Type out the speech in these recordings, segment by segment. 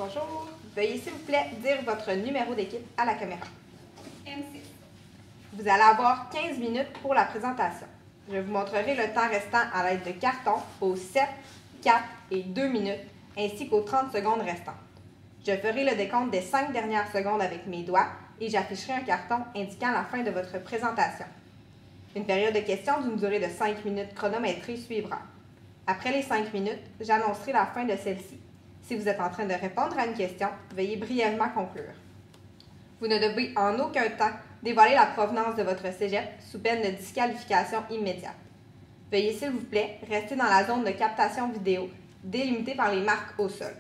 Bonjour. Veuillez s'il vous plaît dire votre numéro d'équipe à la caméra. M6. Vous allez avoir 15 minutes pour la présentation. Je vous montrerai le temps restant à l'aide de cartons aux 7, 4 et 2 minutes, ainsi qu'aux 30 secondes restantes. Je ferai le décompte des 5 dernières secondes avec mes doigts et j'afficherai un carton indiquant la fin de votre présentation. Une période de questions d'une durée de 5 minutes chronométrée suivra. Après les 5 minutes, j'annoncerai la fin de celle-ci. Si vous êtes en train de répondre à une question, veuillez brièvement conclure. Vous ne devez en aucun temps dévoiler la provenance de votre cégep sous peine de disqualification immédiate. Veuillez s'il vous plaît rester dans la zone de captation vidéo délimitée par les marques au sol.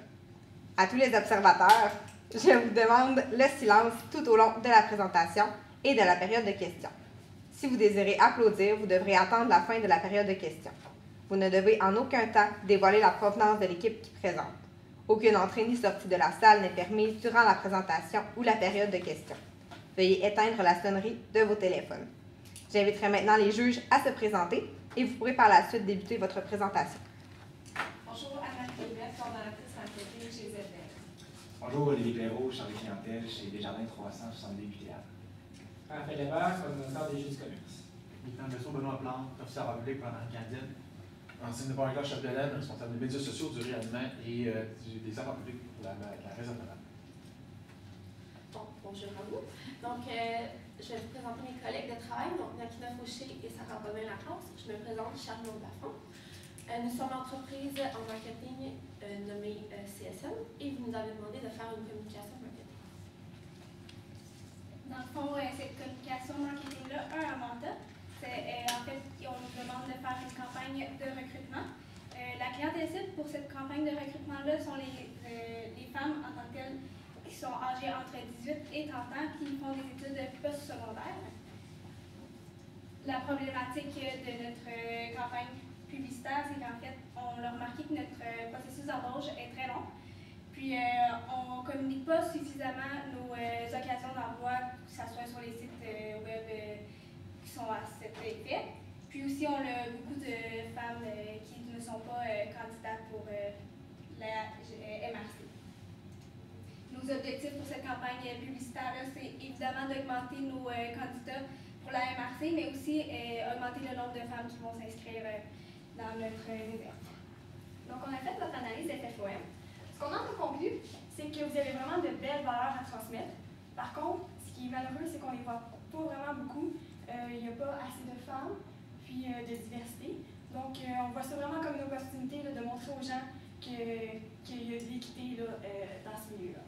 À tous les observateurs, je vous demande le silence tout au long de la présentation et de la période de questions. Si vous désirez applaudir, vous devrez attendre la fin de la période de questions. Vous ne devez en aucun temps dévoiler la provenance de l'équipe qui présente. Aucune entrée ni sortie de la salle n'est permise durant la présentation ou la période de questions. Veuillez éteindre la sonnerie de vos téléphones. J'inviterai maintenant les juges à se présenter et vous pourrez par la suite débuter votre présentation. Bonjour, Anna Clébert, coordonnatrice en intérim chez ZDF. Bonjour, Olivier Clairaut, chargé clientèle chez Desjardins 370 UTL. Raphaël Hébert, coordonnateur des jeux du commerce. Lieutenant Bessot, Benoît Plante, officier en public pendant la cantine. Ancien de Barclay Chapdelaine, responsable des médias sociaux, du réalignement et des affaires publiques pour la réserve de la. Bon, bonjour à vous. Donc, je vais vous présenter mes collègues de travail, donc Nakina Fauché et Sarah Bobin-Lacrosse. Je me présente, Charlotte Lafont. Nous sommes une entreprise en marketing nommée CSM et vous nous avez demandé de faire une communication marketing. Dans le fond, cette communication marketing-là a un mandat. En fait, on nous demande de faire une campagne de recrutement. La clientèle cible pour cette campagne de recrutement-là sont les femmes en tant que telles qui sont âgées entre 18 et 30 ans qui font des études post-secondaires. La problématique de notre campagne publicitaire, c'est qu'en fait, on a remarqué que notre processus d'embauche est très long. Puis, on ne communique pas suffisamment nos occasions d'emploi, que ce soit sur les sites web qui sont à cet effet. Puis aussi, on a beaucoup de femmes qui ne sont pas candidates pour la MRC. Nos objectifs pour cette campagne publicitaire-là, c'est évidemment d'augmenter nos candidats pour la MRC, mais aussi augmenter le nombre de femmes qui vont s'inscrire dans notre réserve. Donc, on a fait notre analyse FFOM. Ce qu'on en a conclu, c'est que vous avez vraiment de belles valeurs à transmettre. Par contre, ce qui est malheureux, c'est qu'on ne les voit pas vraiment beaucoup. Il n'y a pas assez de femmes, puis de diversité. Donc, on voit ça vraiment comme une opportunité là, de montrer aux gens qu'il y a de l'équité dans ce milieu-là.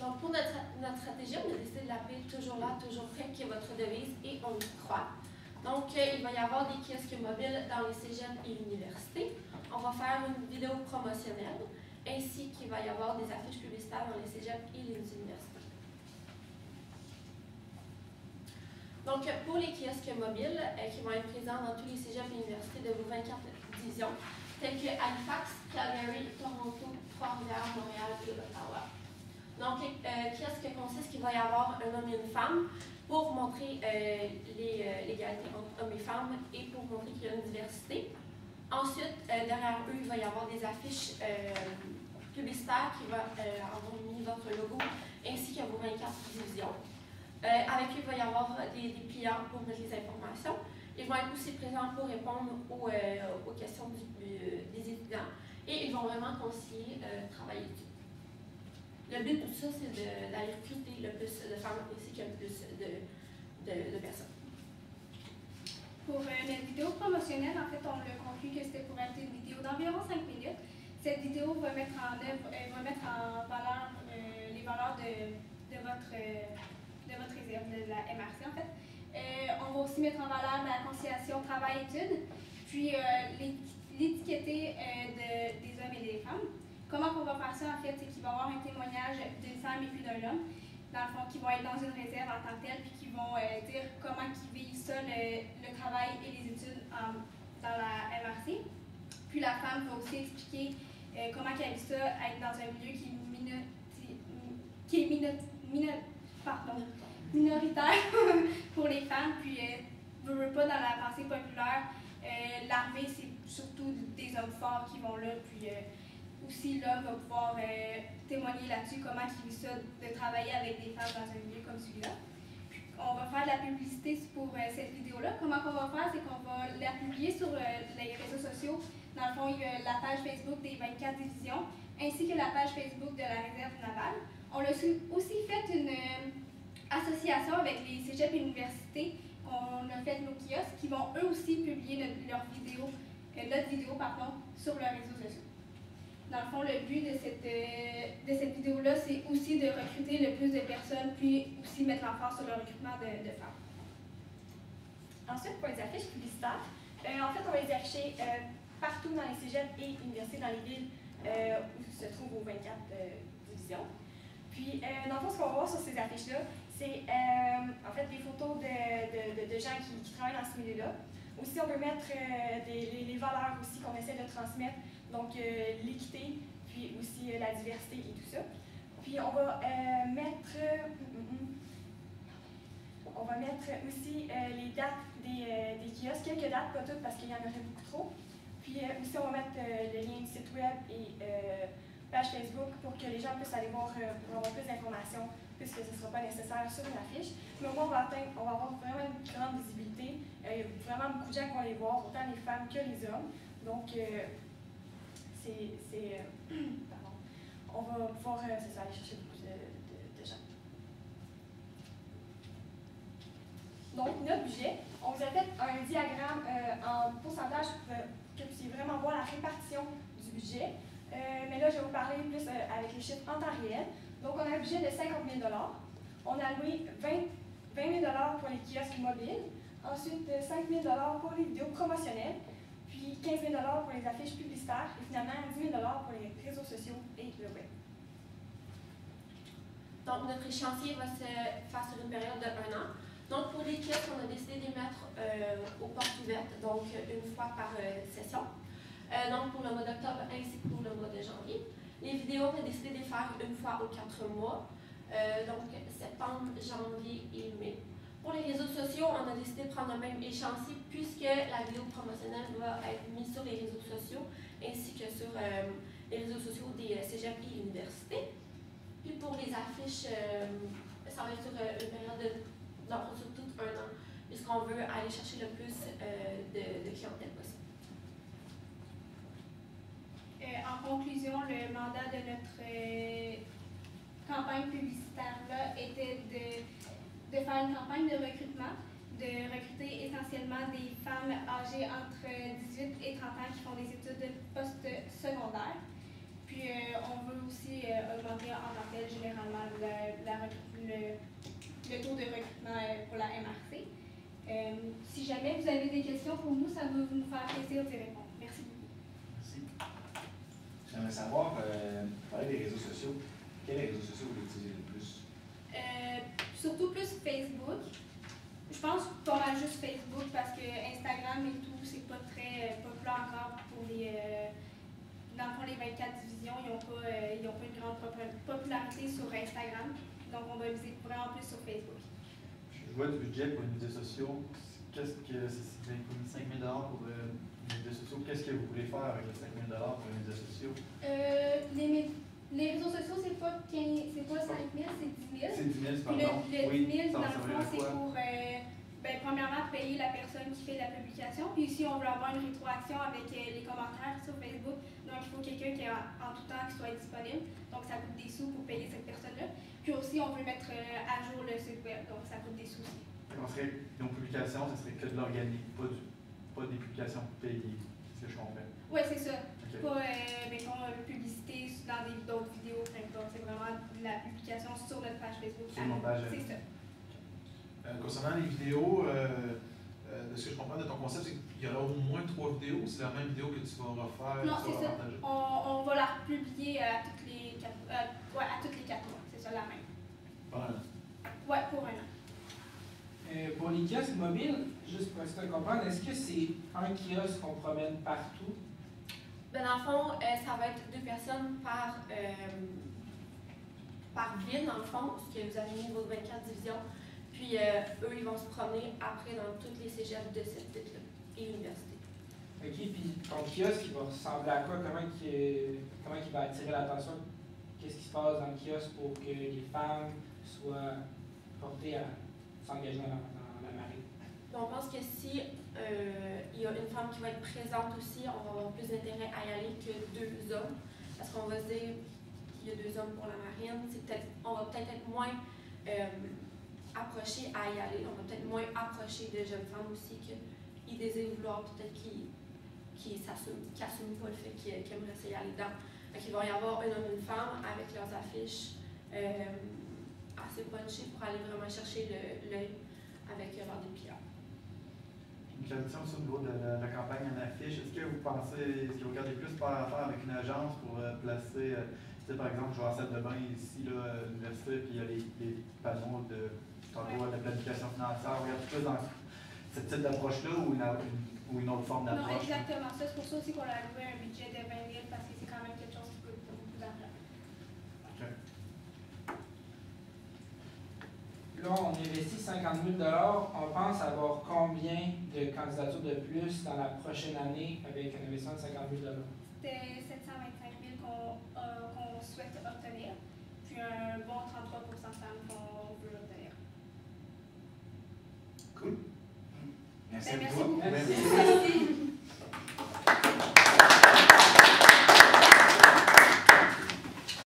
Donc, pour notre stratégie, on a décidé de l'appeler Toujours là, toujours prêt, qui est votre devise, et on y croit. Donc, il va y avoir des kiosques mobiles dans les cégeps et l'université. On va faire une vidéo promotionnelle, ainsi qu'il va y avoir des affiches publicitaires dans les cégeps et les universités. Donc, pour les kiosques mobiles qui vont être présents dans tous les cégeps et universités de vos 24 divisions, tels que Halifax, Calgary, Toronto, Trois-Rivières, Montréal et Ottawa. Donc, les kiosques consistent qu'il va y avoir un homme et une femme pour montrer l'égalité entre hommes et femmes et pour montrer qu'il y a une diversité. Ensuite, derrière eux, il va y avoir des affiches publicitaires qui vont avoir mis votre logo ainsi que vos 24 divisions. Avec eux, il va y avoir des pliants pour mettre les informations. Ils vont être aussi présents pour répondre aux questions des étudiants et ils vont vraiment conseiller travail-études. Le but de tout ça, c'est d'aller recruter le plus de femmes ainsi que le plus de personnes. Pour notre vidéo promotionnelle, en fait, on a conclu que c'était pour être une vidéo d'environ 5 minutes. Cette vidéo va mettre en valeur les valeurs de votre réserve, de la MRC en fait. On va aussi mettre en valeur la conciliation travail-études, puis l'étiqueté des hommes et des femmes. Comment on va faire ça, en fait, c'est qu'il va y avoir un témoignage d'une femme et puis d'un homme, dans le fond, qui vont être dans une réserve en tant que telle, puis qui vont dire comment ils vivent ça, le travail et les études dans la MRC. Puis la femme va aussi expliquer comment elle vit ça, être dans un milieu qui est minoritaire pour les femmes, puis veut pas dans la pensée populaire, l'armée, surtout des hommes forts qui vont là, puis aussi l'homme va pouvoir témoigner là-dessus comment il vit ça de travailler avec des femmes dans un milieu comme celui-là. On va faire de la publicité pour cette vidéo-là. Comment qu'on va faire, c'est qu'on va la publier sur les réseaux sociaux. Dans le fond, il y a la page Facebook des 24 divisions, ainsi que la page Facebook de la réserve navale. On a aussi fait une association avec les cégeps et universités. On a fait nos kiosques qui vont eux aussi publier notre vidéo sur leurs réseaux sociaux. Dans le fond, le but de cette vidéo-là, c'est aussi de recruter le plus de personnes, puis aussi mettre l'emphase sur le recrutement de femmes. Ensuite, pour les affiches publicitaires, en fait, on va les afficher partout dans les cégeps et universités dans les villes où se trouvent aux 24 divisions. Puis, dans le fond, ce qu'on va voir sur ces affiches-là, c'est en fait des photos de gens qui travaillent dans ce milieu-là. Aussi, on veut mettre les valeurs aussi qu'on essaie de transmettre, donc l'équité, puis aussi la diversité et tout ça. Puis on va mettre aussi les dates des kiosques, quelques dates, pas toutes parce qu'il y en aurait beaucoup trop. Puis aussi on va mettre le lien du site web et page Facebook pour que les gens puissent aller voir pour avoir plus d'informations, puisque ce ne sera pas nécessaire sur une affiche. Mais au moins on va avoir vraiment une grande visibilité. Il y a vraiment beaucoup de gens qui vont les voir, autant les femmes que les hommes. Donc pardon, on va pouvoir aller chercher beaucoup de gens. Donc, notre budget, on vous a fait un diagramme en pourcentage pour que vous puissiez vraiment voir la répartition du budget. Mais là, je vais vous parler plus avec les chiffres en temps réel. Donc, on a un budget de 50 000 $. On a alloué 20 000 $ pour les kiosques mobiles. Ensuite, 5 000 $ pour les vidéos promotionnelles. Puis 15 000 $ pour les affiches publicitaires. Et finalement, 10 000 $ pour les réseaux sociaux et le web. Donc, notre échéancier va se faire sur une période de 1 an. Donc, pour les kiosques, on a décidé de les mettre aux portes ouvertes, donc une fois par session. Donc, pour le mois d'octobre ainsi que pour le mois de janvier. Les vidéos, on a décidé de les faire une fois aux 4 mois, donc septembre, janvier et mai. Pour les réseaux sociaux, on a décidé de prendre le même échéancier puisque la vidéo promotionnelle va être mise sur les réseaux sociaux ainsi que sur les réseaux sociaux des cégeps et universités. Puis pour les affiches, ça va être sur une période sur tout 1 an, puisqu'on veut aller chercher le plus de clientèle possible. En conclusion, le mandat de notre campagne publicitaire-là était de faire une campagne de recrutement, de recruter essentiellement des femmes âgées entre 18 et 30 ans qui font des études de post-secondaire. Puis on veut aussi augmenter en tant que tel généralement le taux de recrutement pour la MRC. Si jamais vous avez des questions pour nous, ça va nous faire plaisir d'y répondre. Merci beaucoup. Merci. J'aimerais savoir, parler des réseaux sociaux, quels réseaux sociaux vous utilisez le plus? Surtout plus Facebook. Je pense pas mal juste Facebook parce que Instagram et tout, c'est pas très populaire encore pour les. Dans le fond, les 24 divisions, ils n'ont pas une grande popularité sur Instagram. Donc, on va viser vraiment plus sur Facebook. Je vois du budget pour les médias sociaux. Qu'est-ce que c'est 5 000 $ pour les médias sociaux? Qu'est-ce que vous voulez faire avec les 5 000 $ pour les médias sociaux? Les réseaux sociaux, c'est pas 5 000, c'est 10 000. C'est 10 000, Puis pardon. le 10 000, dans le fond, c'est quoi? pour, premièrement, payer la personne qui fait la publication. Puis ici, on veut avoir une rétroaction avec les commentaires sur Facebook. Donc, il faut quelqu'un qui, en tout temps, qui soit disponible. Donc, ça coûte des sous pour payer cette personne-là. Puis aussi, on veut mettre à jour le site web. Donc, ça coûte des sous aussi. Nos publications, ce serait que de l'organique, pas des publications payées. C'est ce que je comprends. Oui, c'est ça. Okay. Pas, mettons, publicité dans d'autres vidéos. Donc, c'est vraiment de la publication sur notre page Facebook. Sur mon page. C'est ça. Concernant les vidéos, de ce que je comprends de ton concept, c'est qu'il y aura au moins 3 vidéos. C'est la même vidéo que tu vas refaire. Non, c'est ça. Partager. On va la republier à toutes les 4 mois. C'est ça, la même. Pour 1 an. Oui, pour 1 an. Pour les kiosques mobiles, juste pour essayer de comprendre, est-ce que c'est un kiosque qu'on promène partout? Ben, dans le fond, ça va être 2 personnes par ville, dans le fond, parce que vous avez mis vos 24 divisions. Puis eux, ils vont se promener après dans toutes les cégeps de cette ville-là et université. OK, puis ton kiosque, il va ressembler à quoi? Comment il va attirer l'attention? Qu'est-ce qui se passe dans le kiosque pour que les femmes soient portées à s'engager dans la marine? On pense que si il y a une femme qui va être présente aussi, on va avoir plus d'intérêt à y aller que 2 hommes. Parce qu'on va se dire qu'il y a 2 hommes pour la marine, on va peut-être être moins approchés à y aller. On va peut-être moins approcher de jeunes femmes aussi qu'ils désirent vouloir, peut-être qui n'assument pas le fait qu'ils aimeraient essayer d'aller dedans. Donc, il va y avoir un homme et une femme avec leurs affiches assez punchées pour aller vraiment chercher l'œil avec leur dépliant. Une question aussi au niveau de la campagne en affiche. Est-ce que vous regardez plus par rapport avec une agence pour placer, par exemple, je vais à la salle de bain ici, là, à l'université, puis il y a les panneaux de planification financière. Vous regardez plus dans ce type d'approche-là ou une autre forme d'approche? Non, exactement. Ça, c'est pour ça aussi qu'on a alloué un budget de 20 000 parce que c'est quand même quelque chose qui coûte beaucoup d'argent. Okay. Là, on investit 50 000 $. On pense avoir combien de candidatures de plus dans la prochaine année avec un investissement de 50 000 $? C'était 725 000 qu'on souhaite obtenir, puis un bon 33 % de femmes qu'on veut obtenir. Cool. Merci Ben, à merci toi. beaucoup. Merci. Merci.